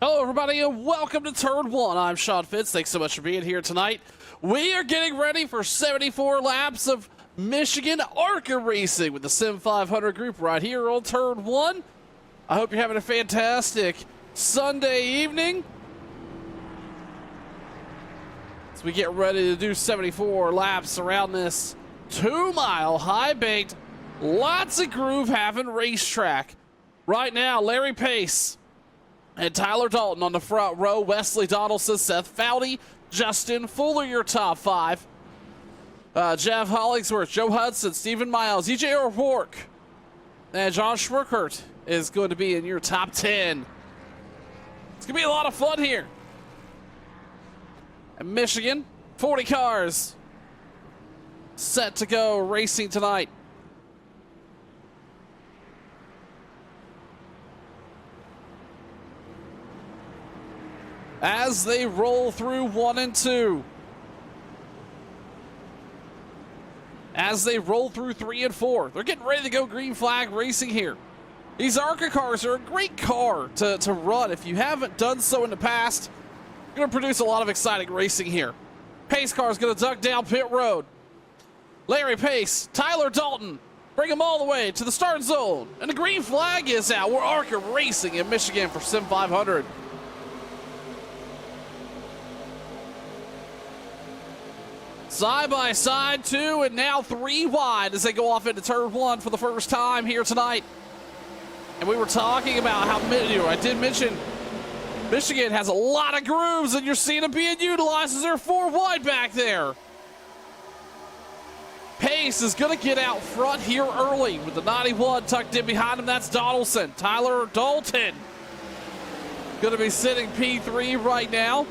Hello, everybody, and welcome to Turn 1. I'm Sean Fitz. Thanks so much for being here tonight. We are getting ready for 74 laps of Michigan ARCA racing with the Sim 500 group right here on Turn 1. I hope you're having a fantastic Sunday evening as we get ready to do 74 laps around this 2-mile high-banked, lots of groove-having racetrack. Right now, Larry Pace and Tyler Dalton on the front row. Wesley Donaldson, Seth Foudy, Justin Fuller, your top five. Jeff Hollingsworth, Joe Hudson, Stephen Miles, EJ O'Rourke, and John Schwerkert is going to be in your top 10. It's going to be a lot of fun here. And Michigan, 40 cars set to go racing tonight. As they roll through 1 and 2. As they roll through 3 and 4. They're getting ready to go green flag racing here. These ARCA cars are a great car to run. If you haven't done so in the past, you're going to produce a lot of exciting racing here. Pace car is going to duck down pit road. Larry Pace, Tyler Dalton, bring them all the way to the start zone. And the green flag is out. We're ARCA racing in Michigan for Sim 500. Side by side, 2 and now 3 wide as they go off into turn 1 for the first time here tonight. And we were talking about how, I did mention Michigan has a lot of grooves and you're seeing them being utilized as they're 4 wide back there. Pace is going to get out front here early with the 91 tucked in behind him. That's Donaldson. Tyler Dalton going to be sitting P3 right now.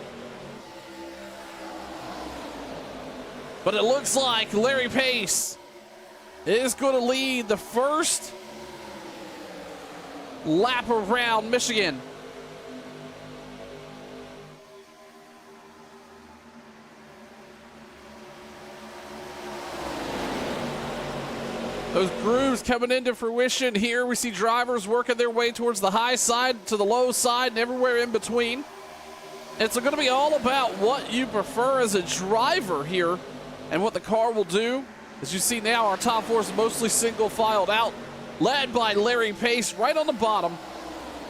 But it looks like Larry Pace is going to lead the first lap around Michigan. Those grooves coming into fruition here. We see drivers working their way towards the high side, to the low side, and everywhere in between. It's going to be all about what you prefer as a driver here. And what the car will do, as you see now, our top 4 is mostly single filed out, led by Larry Pace right on the bottom.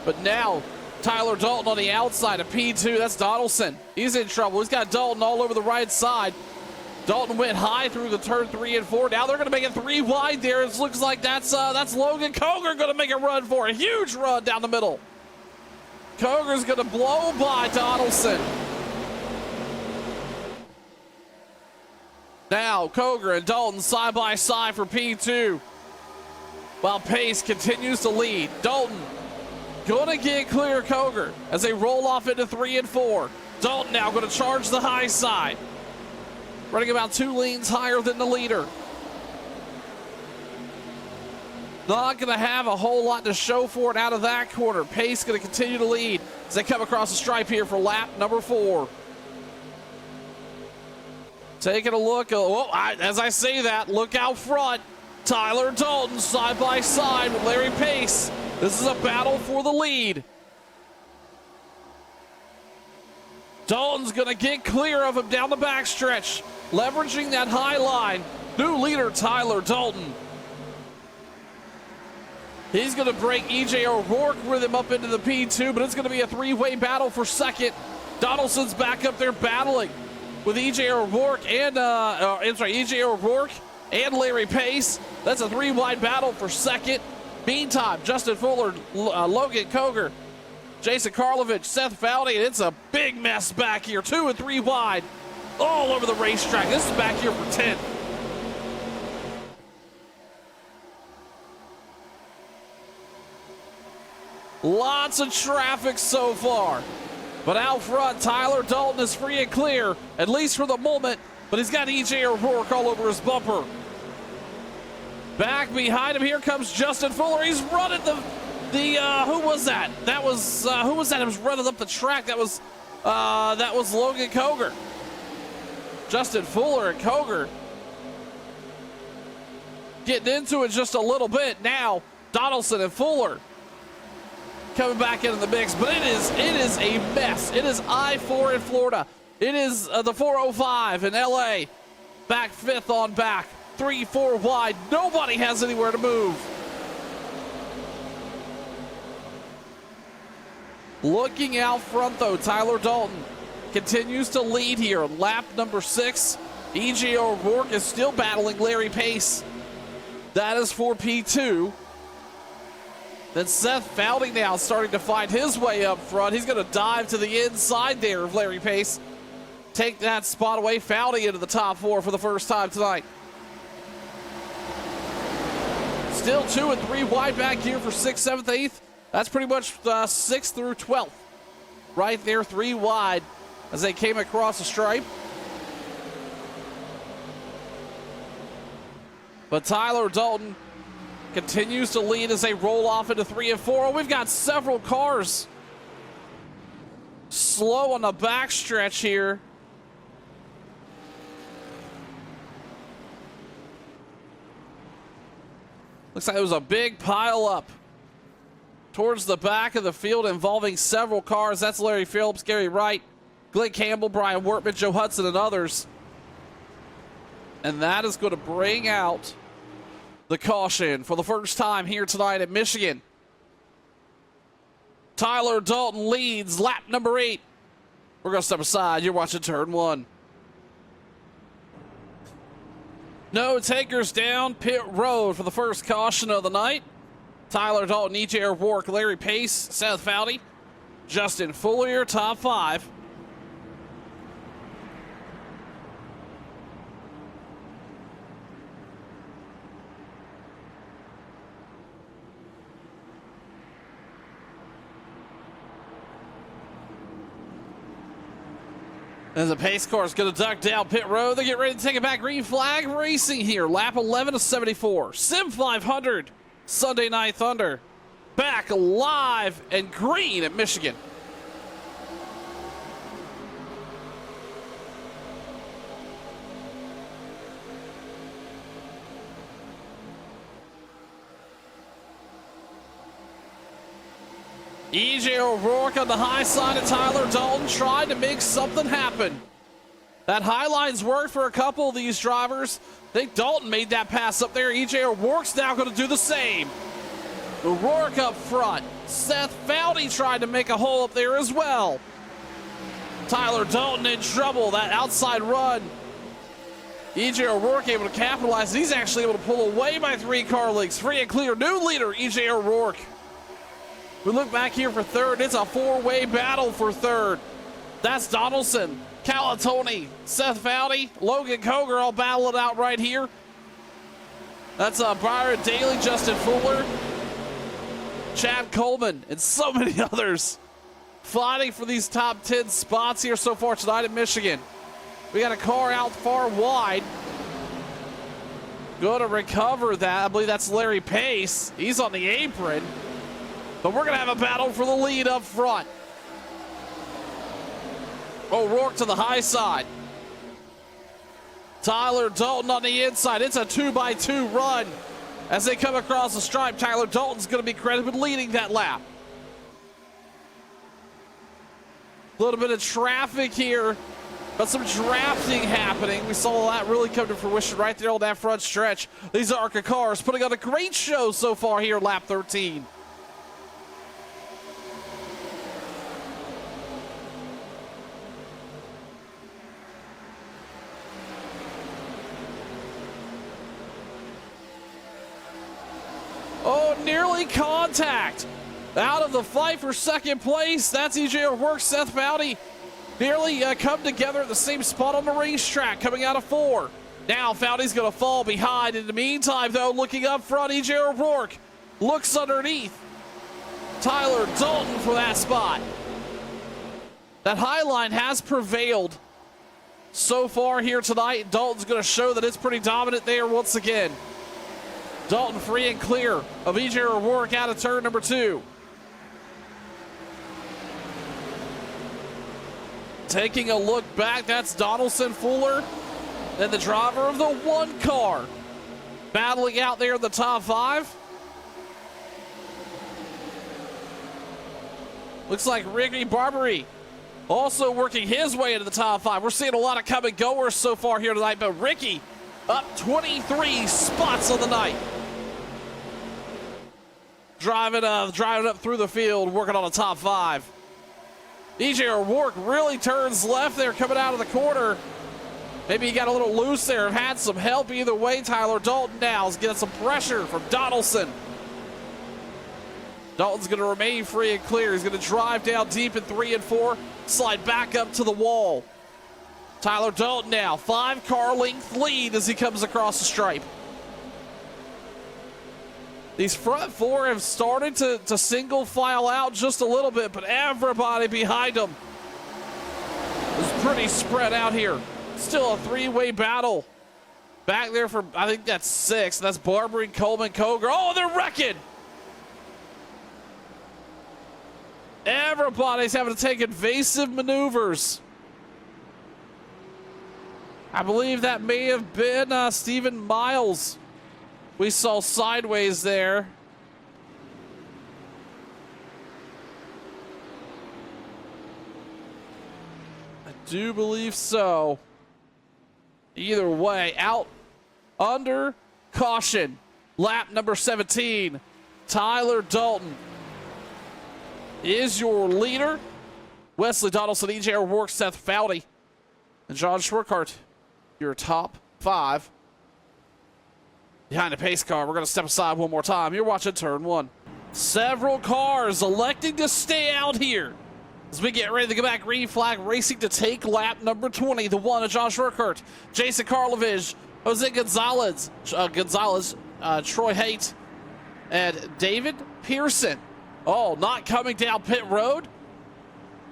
But now, Tyler Dalton on the outside of P2, that's Donaldson. He's in trouble. He's got Dalton all over the right side. Dalton went high through the turn 3 and 4. Now they're going to make it 3 wide there. It looks like that's Logan Coger going to make a run for it. Huge run down the middle. Coger's going to blow by Donaldson. Now, Coger and Dalton side by side for P2. While Pace continues to lead. Dalton going to get clear Coger as they roll off into 3 and 4. Dalton now going to charge the high side. Running about 2 lanes higher than the leader. Not going to have a whole lot to show for it out of that corner. Pace going to continue to lead as they come across the stripe here for lap number 4. Taking a look, as I say that, look out front. Tyler Dalton side by side with Larry Pace. This is a battle for the lead. Dalton's going to get clear of him down the backstretch, leveraging that high line. New leader, Tyler Dalton. He's going to break EJ O'Rourke with him up into the P2, but it's going to be a 3-way battle for second. Donaldson's back up there battling with EJ O'Rourke and EJ O'Rourke and Larry Pace. That's a 3-wide battle for second. Meantime, Justin Fuller, Logan Coger, Jason Karlovich, Seth Foudy, and it's a big mess back here. 2 and 3 wide all over the racetrack. This is back here for 10th. Lots of traffic so far. But out front, Tyler Dalton is free and clear, at least for the moment, but he's got EJ O'Rourke all over his bumper. Back behind him, here comes Justin Fuller. He's running who was that? Who was that? It was running up the track. That was Logan Coger. Justin Fuller and Coger getting into it just a little bit. Now, Donaldson and Fuller coming back into the mix, but it is a mess. It is I-4 in Florida. It is the 405 in LA. Back fifth on back. 3-4 wide. Nobody has anywhere to move. Looking out front, though, Tyler Dalton continues to lead here. Lap number 6. E.J. O'Rourke is still battling Larry Pace. That is for P2. Then Seth Foudy now starting to find his way up front. He's going to dive to the inside there of Larry Pace. Take that spot away. Foudy into the top 4 for the first time tonight. Still 2 and 3 wide back here for 6th, 7th, 8th. That's pretty much 6th through 12th. Right there, 3 wide as they came across the stripe. But Tyler Dalton continues to lead as they roll off into 3 and 4. We've got several cars slow on the backstretch here. Looks like it was a big pile up towards the back of the field involving several cars. That's Larry Phillips, Gary Wright, Glenn Campbell, Brian Wortman, Joe Hudson, and others. And that is going to bring out the caution for the first time here tonight at Michigan. Tyler Dalton leads lap number 8. We're going to step aside. You're watching Turn 1. No takers down pit road for the first caution of the night. Tyler Dalton, E.J. O'Rourke, Larry Pace, Seth Foudy, Justin Fuller, top 5. As the pace car is going to duck down pit road, they get ready to take it back. Green flag racing here. Lap 11 of 74. Sim 500. Sunday Night Thunder. Back live and green at Michigan. E.J. O'Rourke on the high side of Tyler Dalton trying to make something happen. That high line's worked for a couple of these drivers. I think Dalton made that pass up there. E.J. O'Rourke's now going to do the same. O'Rourke up front. Seth Foudy tried to make a hole up there as well. Tyler Dalton in trouble. That outside run. E.J. O'Rourke able to capitalize. He's actually able to pull away by 3 car lengths. Free and clear. New leader, E.J. O'Rourke. We look back here for third. It's a 4-way battle for third. That's Donaldson, Calatoni, Seth Foudy, Logan Coger all battle it out right here. That's Byron Daly, Justin Fuller, Chad Coleman, and so many others fighting for these top 10 spots here so far tonight at Michigan. We got a car out far wide. Going to recover that. I believe that's Larry Pace. He's on the apron. But we're going to have a battle for the lead up front. O'Rourke to the high side. Tyler Dalton on the inside. It's a 2x2 run. As they come across the stripe, Tyler Dalton's going to be credited with leading that lap. A little bit of traffic here, but some drafting happening. We saw that really come to fruition right there on that front stretch. These ARCA cars putting on a great show so far here, lap 13. Oh, nearly contact. Out of the fight for second place. That's E.J. O'Rourke, Seth Foudy. Nearly come together at the same spot on the racetrack, coming out of 4. Now Foudy's going to fall behind. In the meantime, though, looking up front, E.J. O'Rourke looks underneath Tyler Dalton for that spot. That high line has prevailed so far here tonight. Dalton's going to show that it's pretty dominant there once again. Dalton free and clear of E.J. O'Rourke out of turn number 2. Taking a look back, that's Donaldson, Fuller, and the driver of the 1 car. Battling out there in the top 5. Looks like Ricky Barbary also working his way into the top 5. We're seeing a lot of come and goers so far here tonight, but Ricky up 23 spots on the night. Driving up through the field, working on a top 5. DJ O'Rourke really turns left there coming out of the corner. Maybe he got a little loose there, had some help either way. Tyler Dalton now is getting some pressure from Donaldson. Dalton's going to remain free and clear. He's going to drive down deep in 3 and 4, slide back up to the wall. Tyler Dalton now, 5-car length lead as he comes across the stripe. These front 4 have started to single file out just a little bit, but everybody behind them is pretty spread out here. Still a 3-way battle. Back there for, I think that's 6. That's Barbary, Coleman, Koger. Oh, they're wrecking! Everybody's having to take evasive maneuvers. I believe that may have been Stephen Miles. We saw sideways there. I do believe so. Either way, out under caution. Lap number 17. Tyler Dalton is your leader. Wesley Donaldson, EJ O'Rourke, Seth Foudy, and John Schwerkart, your top 5. Behind the pace car, we're going to step aside one more time. You're watching Turn 1. Several cars electing to stay out here as we get ready to go back. Green flag racing to take lap number 20. The one of John Schwerkart, Jason Karlovich, Jose Gonzalez, Troy Haight, and David Pearson. Oh, not coming down pit road.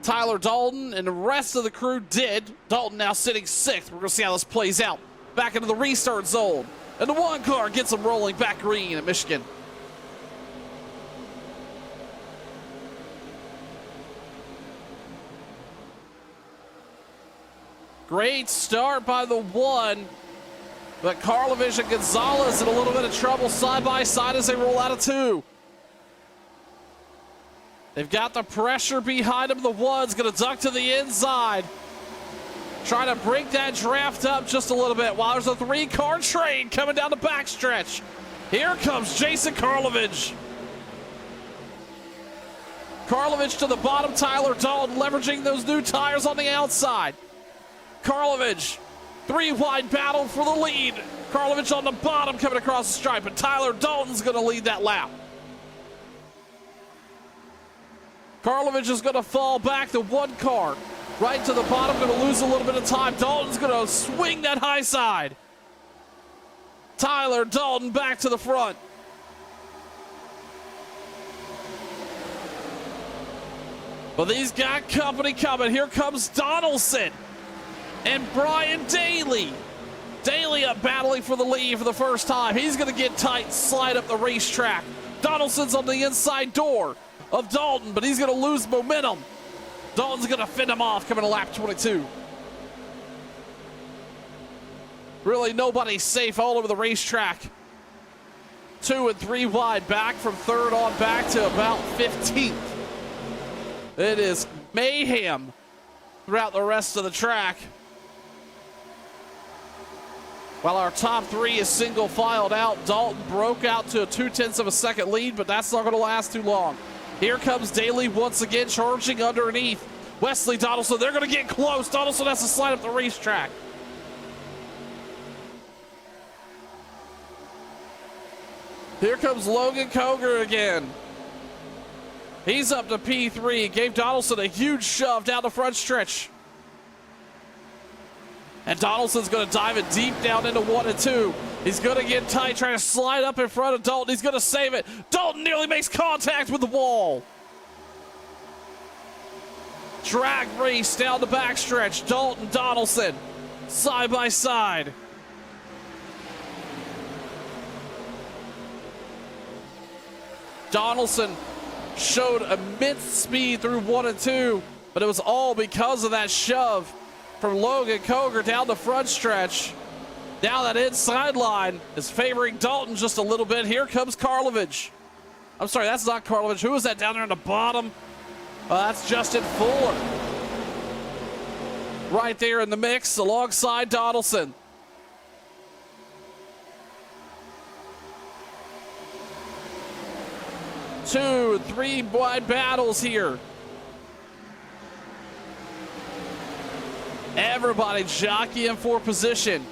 Tyler Dalton and the rest of the crew did. Dalton now sitting 6th. We're going to see how this plays out. Back into the restart zone. And the 1 car gets them rolling back green at Michigan. Great start by the 1. But Karlovich and Gonzalez in a little bit of trouble side by side as they roll out of 2. They've got the pressure behind them. The 1's going to duck to the inside. Trying to break that draft up just a little bit while there's a 3-car train coming down the backstretch. Here comes Jason Karlovich. Karlovich to the bottom. Tyler Dalton leveraging those new tires on the outside. Karlovich, 3-wide battle for the lead. Karlovich on the bottom coming across the stripe, and Tyler Dalton's going to lead that lap. Karlovich is going to fall back to 1 car. Right to the bottom, going to lose a little bit of time. Dalton's going to swing that high side. Tyler Dalton back to the front. But these got company coming. Here comes Donaldson and Brian Daly. Daly up battling for the lead for the first time. He's going to get tight, slide up the racetrack. Donaldson's on the inside door of Dalton, but he's going to lose momentum. Dalton's going to fend him off coming to lap 22. Really nobody's safe all over the racetrack. 2 and 3 wide back from 3rd on back to about 15th. It is mayhem throughout the rest of the track. While our top 3 is single filed out, Dalton broke out to a 0.2 of a second lead, but that's not going to last too long. Here comes Daly once again charging underneath. Wesley Donaldson, they're going to get close. Donaldson has to slide up the racetrack. Here comes Logan Koger again. He's up to P3. Gave Donaldson a huge shove down the front stretch. And Donaldson's going to dive it deep down into 1 and 2. He's going to get tight, trying to slide up in front of Dalton. He's going to save it. Dalton nearly makes contact with the wall. Drag race down the backstretch. Dalton, Donaldson, side by side. Donaldson showed immense speed through 1 and 2, but it was all because of that shove from Logan Koger down the front stretch. Now that inside line is favoring Dalton just a little bit. Here comes Karlovich. I'm sorry, that's not Karlovich. Who is that down there on the bottom? That's Justin Fuller. Right there in the mix alongside Donaldson. Two, three wide battles here. Everybody jockeying for position.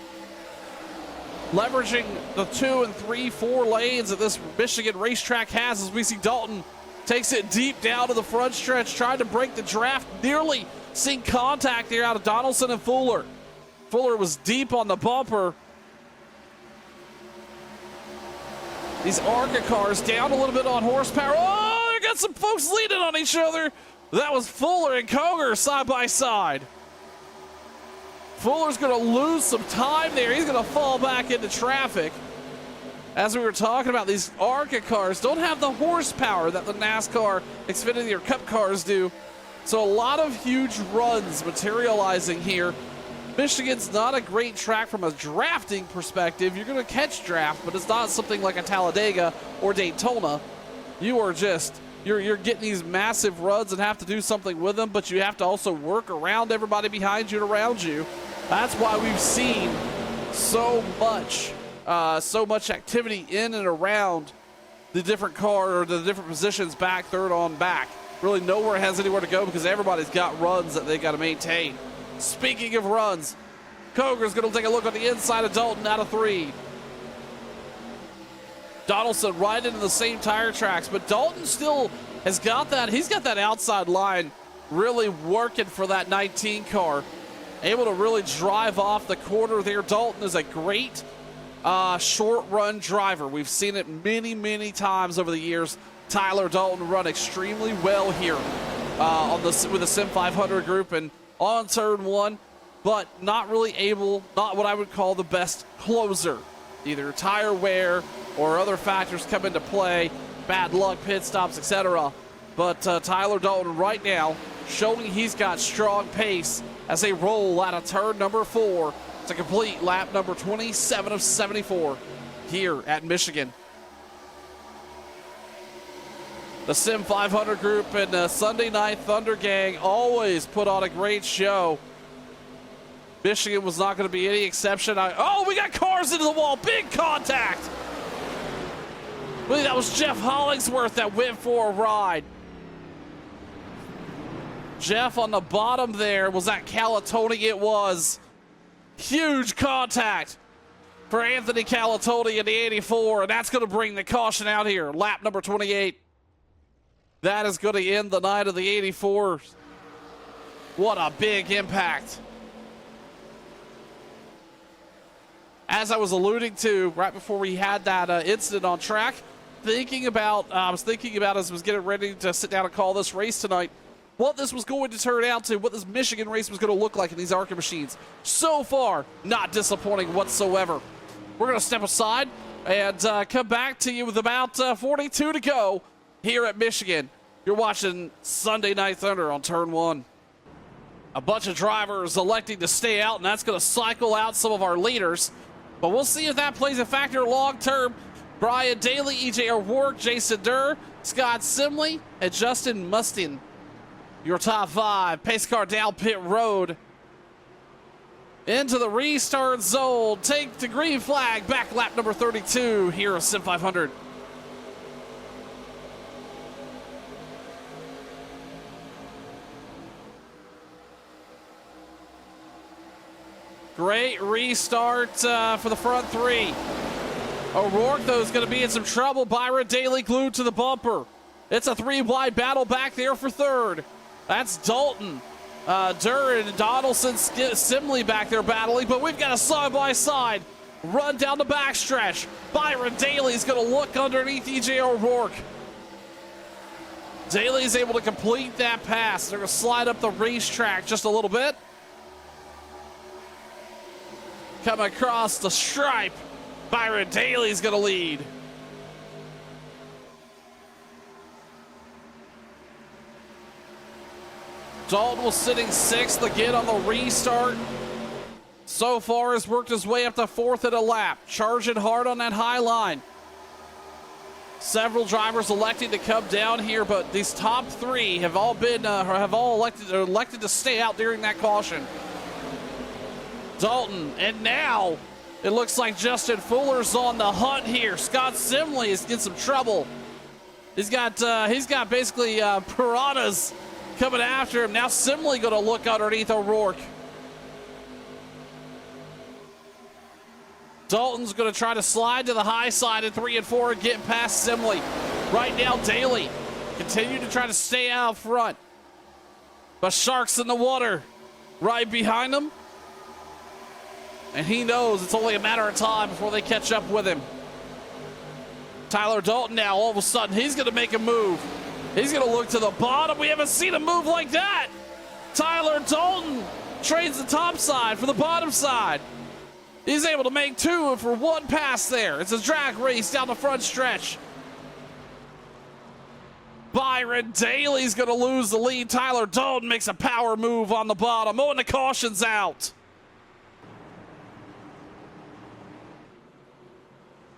Leveraging the 2 and 3, 4 lanes that this Michigan racetrack has as we see Dalton takes it deep down to the front stretch, trying to break the draft, nearly seeing contact there out of Donaldson and Fuller. Fuller was deep on the bumper. These ARCA cars down a little bit on horsepower. Oh, they got some folks leaning on each other. That was Fuller and Coger side by side. Fuller's going to lose some time there. He's going to fall back into traffic. As we were talking about, these ARCA cars don't have the horsepower that the NASCAR Xfinity or Cup cars do. So a lot of huge runs materializing here. Michigan's not a great track from a drafting perspective. You're going to catch draft, but it's not something like a Talladega or Daytona. You are just, you're getting these massive runs and have to do something with them, but you have to also work around everybody behind you and around you. That's why we've seen so much activity in and around the different car or the different positions back, third on back. Really nowhere has anywhere to go because everybody's got runs that they got to maintain. Speaking of runs, Coger's going to take a look on the inside of Dalton out of 3. Donaldson right into the same tire tracks, but Dalton still has got that. He's got that outside line really working for that 19 car. Able to really drive off the corner there. Dalton is a great short run driver. We've seen it many, many times over the years. Tyler Dalton run extremely well here with the Sim 500 group and on turn 1, but not really able, not what I would call the best closer. Either tire wear or other factors come into play, bad luck, pit stops, etc. But Tyler Dalton right now showing he's got strong pace as they roll out of turn number 4 to complete lap number 27 of 74 here at Michigan. The Sim 500 group and the Sunday Night Thunder gang always put on a great show. Michigan was not going to be any exception. Oh, we got cars into the wall. Big contact. I believe that was Jeff Hollingsworth that went for a ride. Jeff on the bottom there. Was that Calatoni? It was. Huge contact for Anthony Calatoni in the 84, and that's going to bring the caution out here. Lap number 28. That is going to end the night of the 84. What a big impact. As I was alluding to right before we had that incident on track, I was thinking about as I was getting ready to sit down and call this race tonight, what this was going to turn out to, what this Michigan race was going to look like in these ARCA machines. So far, not disappointing whatsoever. We're going to step aside and come back to you with about 42 to go here at Michigan. You're watching Sunday Night Thunder on turn 1. A bunch of drivers electing to stay out, and that's going to cycle out some of our leaders. But we'll see if that plays a factor long term. Brian Daly, EJ O'Rourke, Jason Durr, Scott Simley, and Justin Mustin. Your top 5. Pace car down pit road. Into the restart zone. Take the green flag. Back lap number 32 here at Sim 500. Great restart for the front 3. O'Rourke, though, is going to be in some trouble. Byron Daly glued to the bumper. It's a 3-wide battle back there for 3rd. That's Dalton, Durr, and Donaldson, Simley back there battling, but we've got a side-by-side run down the backstretch. Byron Daly's going to look underneath EJ O'Rourke. Daly's able to complete that pass. They're going to slide up the racetrack just a little bit. Come across the stripe. Byron Daly's going to lead. Dalton was sitting 6th again on the restart. So far has worked his way up to 4th at a lap. Charging hard on that high line. Several drivers electing to come down here, but these top three have all been elected to stay out during that caution. Dalton, and now it looks like Justin Fuller's on the hunt here. Scott Simley is in some trouble. He's got basically piranhas coming after him. Now Simley going to look underneath O'Rourke. Dalton's going to try to slide to the high side in 3 and 4 and get past Simley. Right now, Daly continue to try to stay out front. But Shark's in the water right behind him. And he knows it's only a matter of time before they catch up with him. Tyler Dalton now, all of a sudden, he's going to make a move. He's going to look to the bottom. We haven't seen a move like that. Tyler Dalton trades the top side for the bottom side. He's able to make 2 for 1 pass there. It's a drag race down the front stretch. Byron Daly's going to lose the lead. Tyler Dalton makes a power move on the bottom. Oh, and the caution's out.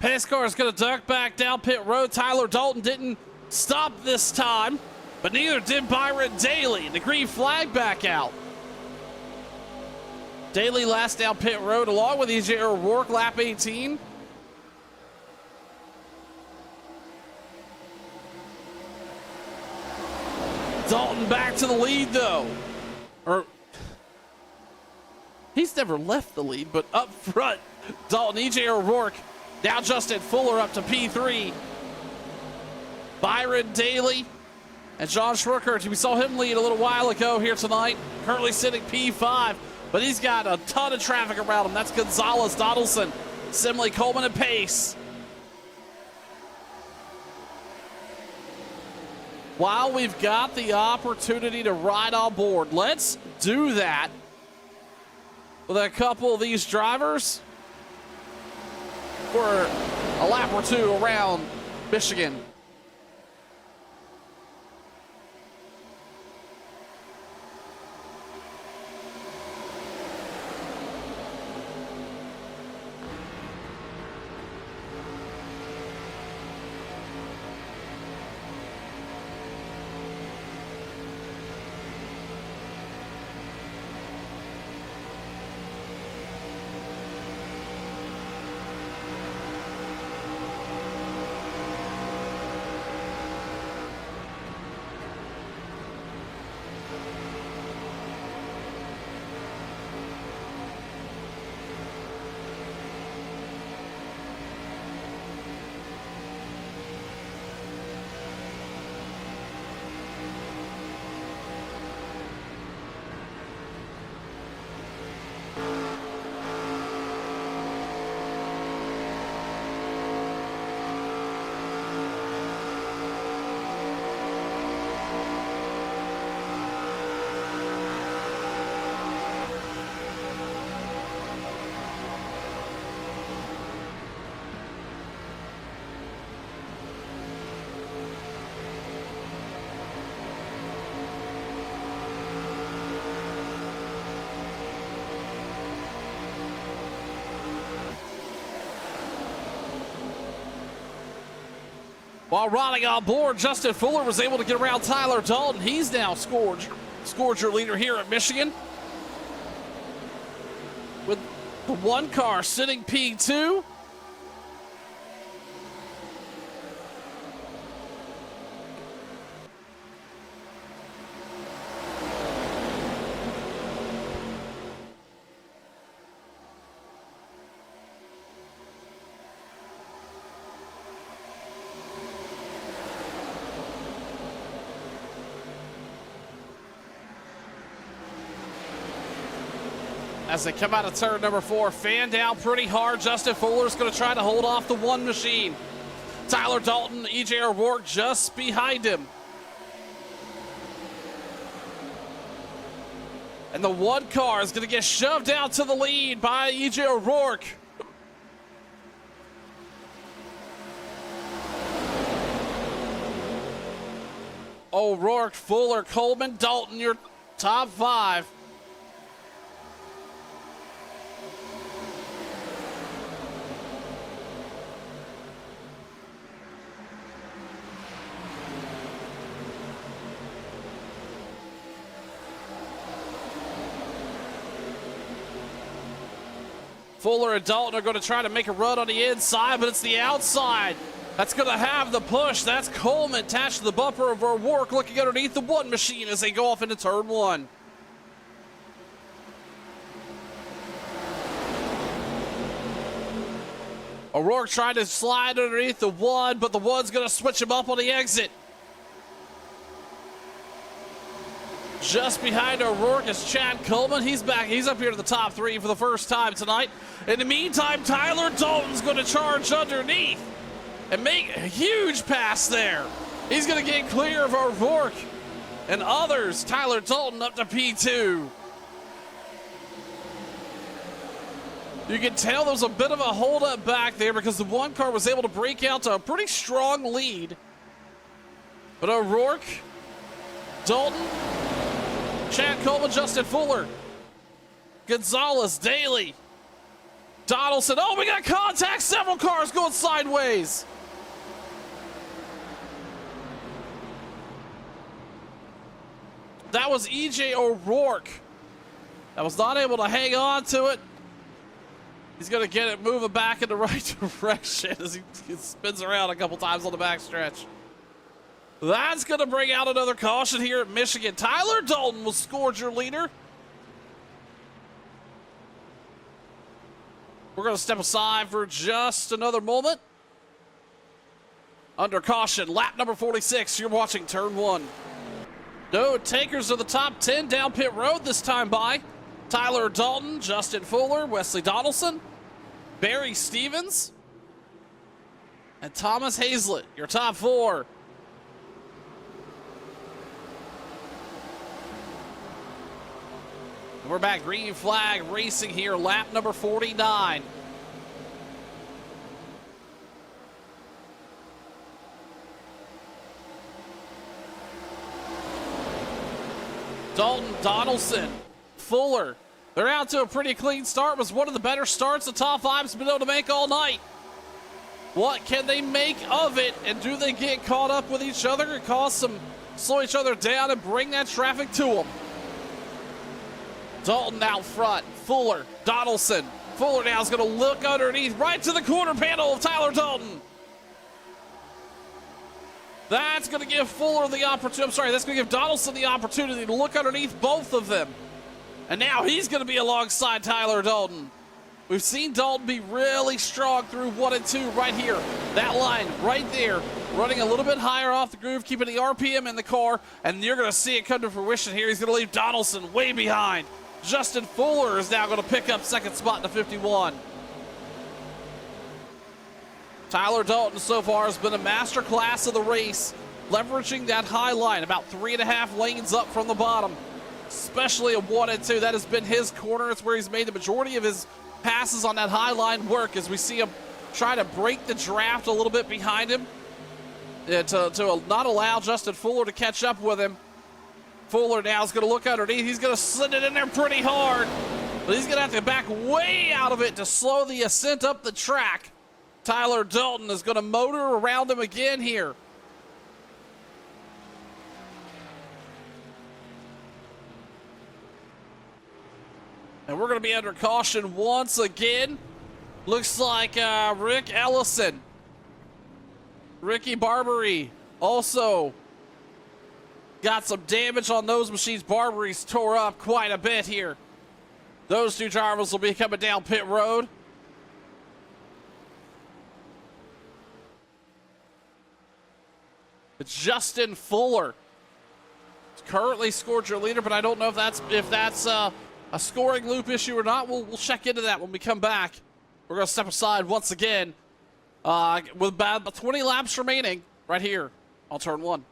Pace car is going to duck back down pit road. Tyler Dalton didn't stop this time, but neither did Byron Daly. The green flag back out. Daly last down pit road along with EJ O'Rourke, lap 18. Dalton back to the lead though. He's never left the lead, but up front, Dalton, EJ O'Rourke. Now Justin Fuller up to P3. Byron Daly and John Schroeckert, we saw him lead a little while ago here tonight, currently sitting P5. But he's got a ton of traffic around him. That's Gonzalez, Donaldson, Simley, Coleman, and Pace. While we've got the opportunity to ride on board, let's do that with a couple of these drivers for a lap or two around Michigan. While riding on board, Justin Fuller was able to get around Tyler Dalton. He's now Scourger leader here at Michigan. With the one car sitting P2. As they come out of turn number 4, fan down pretty hard. Justin Fuller's going to try to hold off the one machine. Tyler Dalton, EJ O'Rourke just behind him. And the one car is going to get shoved out to the lead by EJ O'Rourke. O'Rourke, Fuller, Coleman, Dalton, your top 5. Fuller and Dalton are going to try to make a run on the inside, but it's the outside that's going to have the push. That's Coleman attached to the bumper of O'Rourke, looking underneath the one machine as they go off into turn one. O'Rourke trying to slide underneath the one, but the one's going to switch him up on the exit. Just behind O'Rourke is Chad Coleman. He's back. He's up here to the top three for the first time tonight. In the meantime, Tyler Dalton's going to charge underneath and make a huge pass there. He's going to get clear of O'Rourke and others. Tyler Dalton up to P2. You can tell there was a bit of a holdup back there because the one car was able to break out to a pretty strong lead. But O'Rourke, Dalton, Chad Coleman, Justin Fuller, Gonzalez, Daly, Donaldson. Oh, we got contact. Several cars going sideways. That was EJ O'Rourke. That was not able to hang on to it. He's going to get it moving back in the right direction as he spins around a couple times on the backstretch. That's going to bring out another caution here at Michigan. Tyler Dalton will score your leader. We're going to step aside for just another moment. Under caution, lap number 46. You're watching turn one. No takers of the top 10 down pit road this time by Tyler Dalton, Justin Fuller, Wesley Donaldson, Barry Stevens, and Thomas Hazlett. Your top four. We're back, green flag racing here, lap number 49. Dalton, Donaldson, Fuller. They're out to a pretty clean start. It was one of the better starts the top five's been able to make all night. What can they make of it? And do they get caught up with each other and slow each other down and bring that traffic to them? Dalton out front, Fuller, Donaldson. Fuller now is going to look underneath right to the corner panel of Tyler Dalton. That's going to give Fuller the opportunity. I'm sorry, that's going to give Donaldson the opportunity to look underneath both of them. And now he's going to be alongside Tyler Dalton. We've seen Dalton be really strong through 1 and 2 right here. That line right there, running a little bit higher off the groove, keeping the RPM in the car, and you're going to see it come to fruition here. He's going to leave Donaldson way behind. Justin Fuller is now going to pick up second spot in the 51. Tyler Dalton so far has been a master class of the race, leveraging that high line, about 3.5 lanes up from the bottom, especially a 1 and 2. That has been his corner. It's where he's made the majority of his passes on that high line work as we see him try to break the draft a little bit behind him to not allow Justin Fuller to catch up with him. Fuller now is going to look underneath. He's going to send it in there pretty hard, but he's going to have to back way out of it to slow the ascent up the track. Tyler Dalton is going to motor around him again here. And we're going to be under caution once again. Looks like Rick Ellison, Ricky Barbary also got some damage on those machines. Barbary's tore up quite a bit here. Those two drivers will be coming down pit road. Justin Fuller currently scored your leader, but I don't know if that's a scoring loop issue or not. We'll check into that when we come back. We're going to step aside once again with about 20 laps remaining right here on turn one.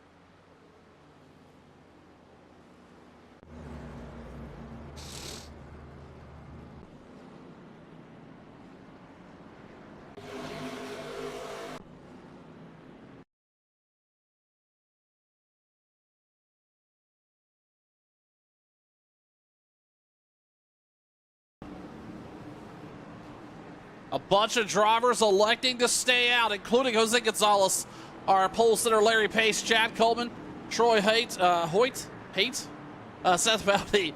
A bunch of drivers electing to stay out, including Jose Gonzalez, our pole sitter Larry Pace, Chad Coleman, Troy Hoyt, Seth Valdey,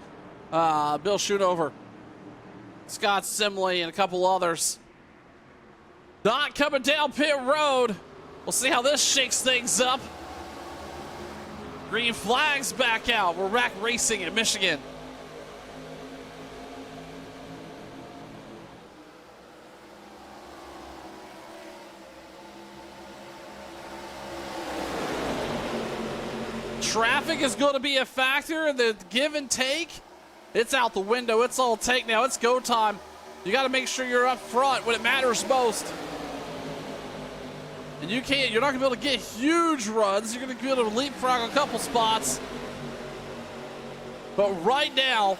Bill Schoonover. Scott Simley and a couple others. Not coming down pit road. We'll see how this shakes things up. Green flags back out. We're back racing at Michigan. Traffic is going to be a factor. The give and take, it's out the window. It's all take now. It's go time. You got to make sure you're up front when it matters most. And you're not going to be able to get huge runs. You're going to be able to leapfrog a couple spots. But right now,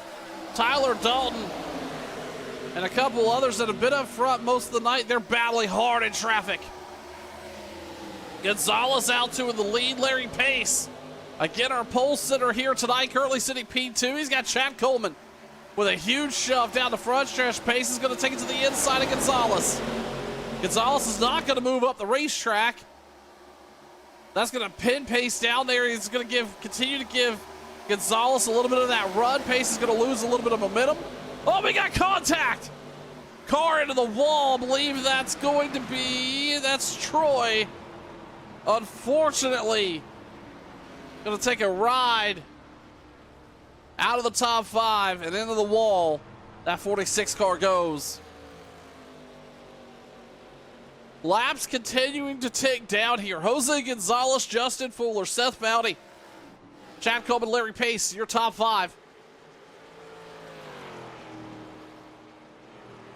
Tyler Dalton and a couple others that have been up front most of the night, they're battling hard in traffic. Gonzalez out to in the lead. Larry Pace, again, our pole sitter here tonight, currently sitting P2. He's got Chad Coleman with a huge shove down the front stretch. Pace is going to take it to the inside of Gonzalez. Gonzalez is not going to move up the racetrack. That's going to pin Pace down there. He's going to continue to give Gonzalez a little bit of that run. Pace is going to lose a little bit of momentum. Oh, we got contact. Car into the wall. I believe that's Troy. Unfortunately, going to take a ride out of the top 5 and into the wall. That 46 car goes. Laps continuing to tick down here. Jose Gonzalez, Justin Fuller, Seth Mounty, Chad Coleman, Larry Pace, your top 5.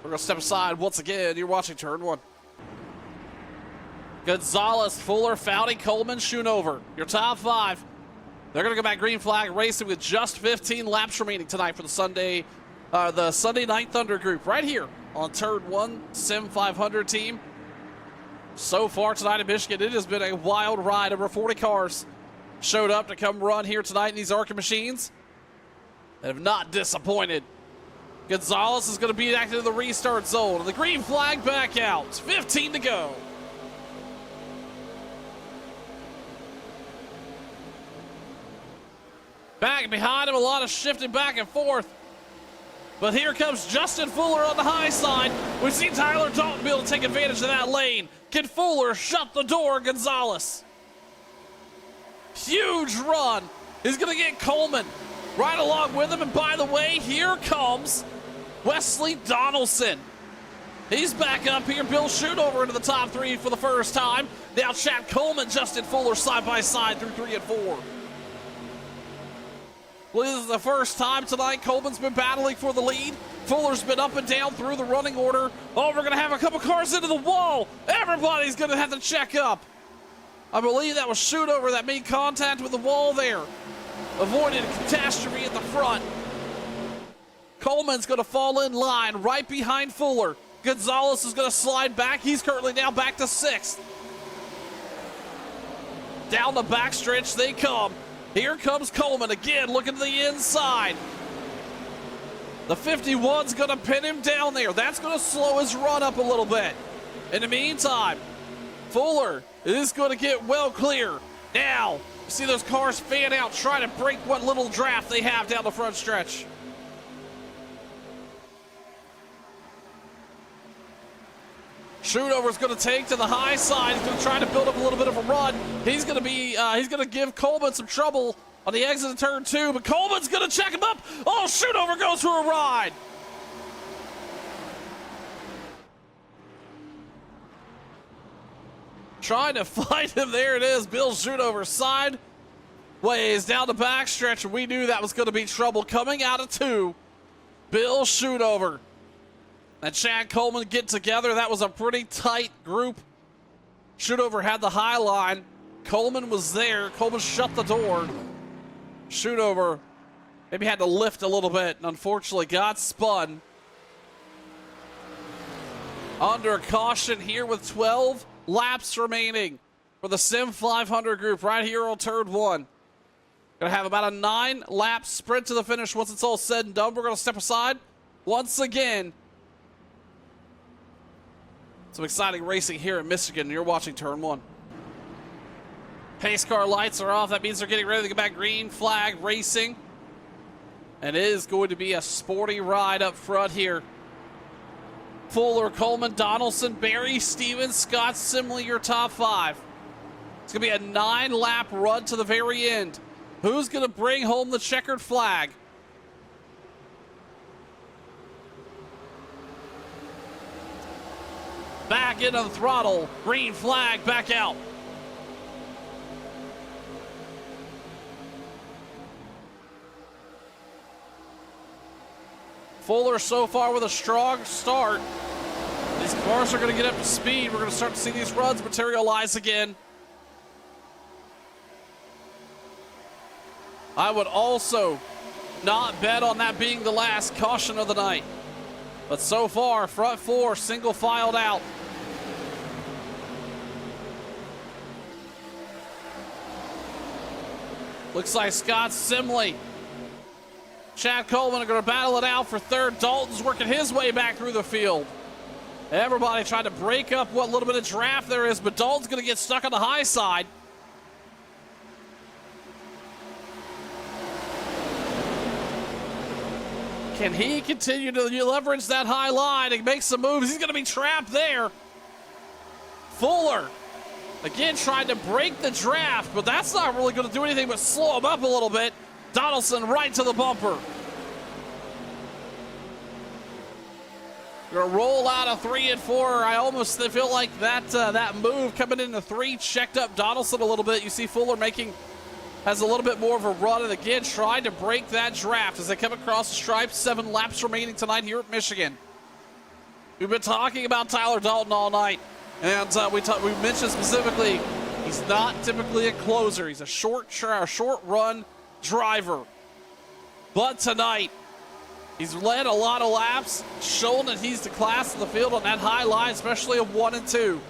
We're going to step aside once again. You're watching Turn 1. Gonzalez, Fuller, Foudy, Coleman, Schoonover, your top 5. They're going to go back green flag racing with just 15 laps remaining tonight for the Sunday Night Thunder group right here on Turn 1 Sim 500 team. So far tonight in Michigan, it has been a wild ride. Over 40 cars showed up to come run here tonight in these ARCA machines and have not disappointed. Gonzalez is going to be back into the restart zone. And the green flag back out. 15 to go. Back behind him, a lot of shifting back and forth. But here comes Justin Fuller on the high side. We've seen Tyler Dalton be able to take advantage of that lane. Can Fuller shut the door, Gonzalez? Huge run. He's going to get Coleman right along with him. And by the way, here comes Wesley Donaldson. He's back up here. Bill Schoonover into the top 3 for the first time. Now Chad Coleman, Justin Fuller side by side through 3 and 4. Well, this is the first time tonight Coleman's been battling for the lead. Fuller's been up and down through the running order. Oh, we're going to have a couple cars into the wall. Everybody's going to have to check up. I believe that was Schoonover that made contact with the wall there. Avoided a catastrophe at the front. Coleman's going to fall in line right behind Fuller. Gonzalez is going to slide back. He's currently now back to 6th. Down the backstretch they come. Here comes Coleman again, looking to the inside. The 51's going to pin him down there. That's going to slow his run up a little bit. In the meantime, Fuller is going to get well clear. Now, you see those cars fan out, trying to break what little draft they have down the front stretch. Schoonover's going to take to the high side. He's going to try to build up a little bit of a run. He's going to give Coleman some trouble on the exit of turn 2, but Coleman's going to check him up. Oh, Schoonover goes for a ride. Trying to fight him. There it is. Bill Schoonover sideways down the backstretch, and we knew that was going to be trouble coming out of 2. Bill Schoonover and Chad Coleman get together. That was a pretty tight group. Schoonover had the high line. Coleman was there. Coleman shut the door. Schoonover maybe had to lift a little bit and unfortunately got spun. Under caution here with 12 laps remaining for the Sim 500 group right here on turn 1. Gonna have about a 9-lap sprint to the finish once it's all said and done. We're gonna step aside once again. Some exciting racing here in Michigan. You're watching Turn 1. Pace car lights are off. That means they're getting ready to get back green flag racing. And it is going to be a sporty ride up front here Fuller, Coleman, Donaldson, Barry, Stevens, Scott, Simley, your top 5. It's going to be a 9-lap run to the very end. Who's going to bring home the checkered flag? Back into the throttle. Green flag back out. Fuller so far with a strong start. These cars are going to get up to speed. We're going to start to see these runs materialize again. I would also not bet on that being the last caution of the night. But so far, front 4 single filed out. Looks like Scott Simley, Chad Coleman are going to battle it out for third. Dalton's working his way back through the field. Everybody trying to break up what little bit of draft there is, but Dalton's going to get stuck on the high side. Can he continue to leverage that high line and make some moves? He's going to be trapped there. Fuller, again, trying to break the draft, but that's not really going to do anything but slow him up a little bit. Donaldson right to the bumper. Going to roll out a 3 and 4. I almost feel like that move coming into 3 checked up Donaldson a little bit. You see Fuller has a little bit more of a run, and again trying to break that draft as they come across the stripe. 7 laps remaining tonight here at Michigan. We've been talking about Tyler Dalton all night, and we mentioned specifically he's not typically a closer. He's a short run driver, but tonight he's led a lot of laps, shown that he's the class of the field on that high line, especially of 1 and 2.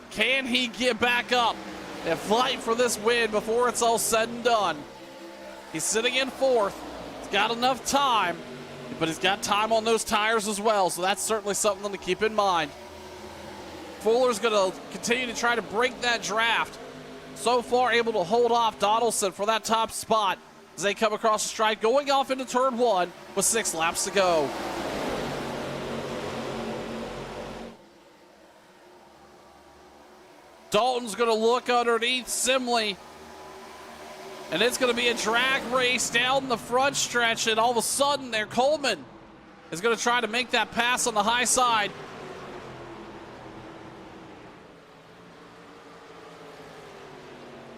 Can he get back up and fight for this win before it's all said and done? He's sitting in 4th. He's got enough time, but he's got time on those tires as well, so that's certainly something to keep in mind. Fuller's going to continue to try to break that draft. So far able to hold off Donaldson for that top spot as they come across the stripe, going off into turn 1 with 6 laps to go. Dalton's going to look underneath Simley, and it's going to be a drag race down the front stretch, and all of a sudden there, Coleman is going to try to make that pass on the high side.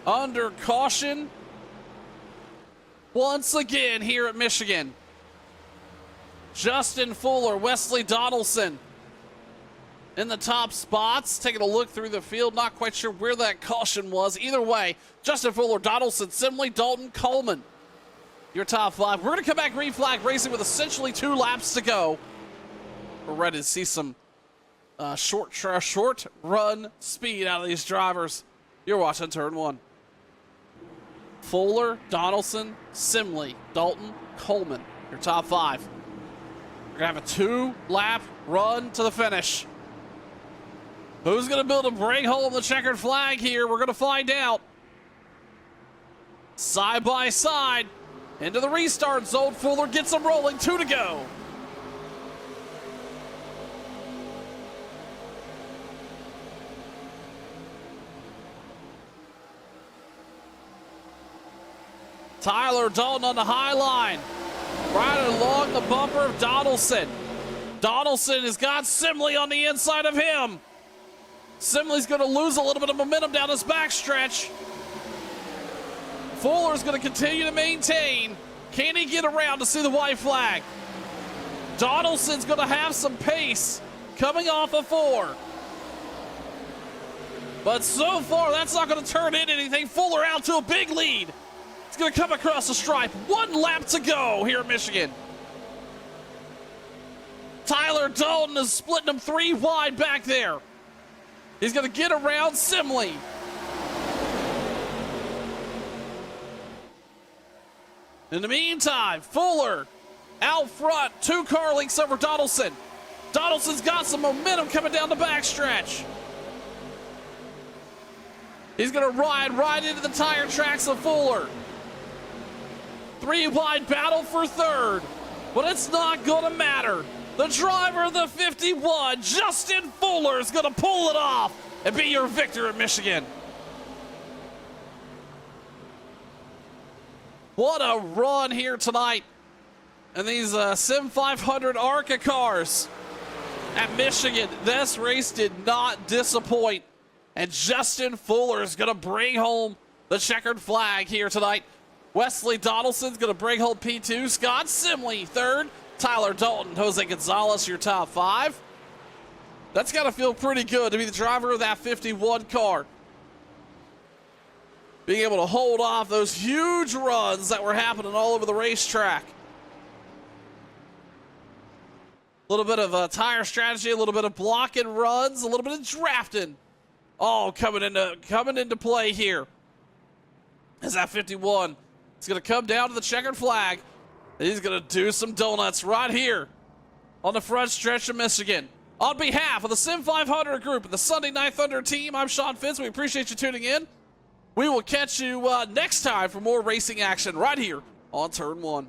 Under caution once again here at Michigan. Justin Fuller, Wesley Donaldson in the top spots. Taking a look through the field, not quite sure where that caution was. Either way, Justin Fuller, Donaldson, Simley, Dalton, Coleman, your top 5. We're going to come back green flag racing with essentially 2 laps to go. We're ready to see some short run speed out of these drivers. You're watching turn 1. Fuller, Donaldson, Simley, Dalton, Coleman, your top 5. We're going to have a 2-lap run to the finish. Who's going to be able to bring home the checkered flag here? We're going to find out. Side by side into the restart zone. Fuller gets them rolling. 2 to go. Tyler Dalton on the high line, right along the bumper of Donaldson. Donaldson has got Simley on the inside of him. Simley's going to lose a little bit of momentum down his backstretch. Fuller's going to continue to maintain. Can he get around to see the white flag? Donaldson's going to have some pace coming off of 4. But so far, that's not going to turn into anything. Fuller out to a big lead. It's going to come across the stripe. 1 lap to go here at Michigan. Tyler Dalton is splitting them 3 wide back there. He's going to get around Simley. In the meantime, Fuller out front, 2 car lengths over Donaldson. Donaldson's got some momentum coming down the backstretch. He's going to ride right into the tire tracks of Fuller. 3 wide battle for 3rd. But it's not gonna matter. The driver of the 51, Justin Fuller, is gonna pull it off and be your victor at Michigan. What a run here tonight. And these Sim 500 ARCA cars at Michigan. This race did not disappoint. And Justin Fuller is going to bring home the checkered flag here tonight. Wesley Donaldson's going to bring home P2. Scott Simley, third. Tyler Dalton, Jose Gonzalez, your top 5. That's got to feel pretty good to be the driver of that 51 car. Being able to hold off those huge runs that were happening all over the racetrack. A little bit of tire strategy, a little bit of blocking runs, a little bit of drafting. All coming into play here. As that 51 is going to come down to the checkered flag. And he's going to do some donuts right here on the front stretch of Michigan. On behalf of the Sim 500 group and the Sunday Night Thunder team, I'm Sean Fitz. We appreciate you tuning in. We will catch you next time for more racing action right here on Turn 1.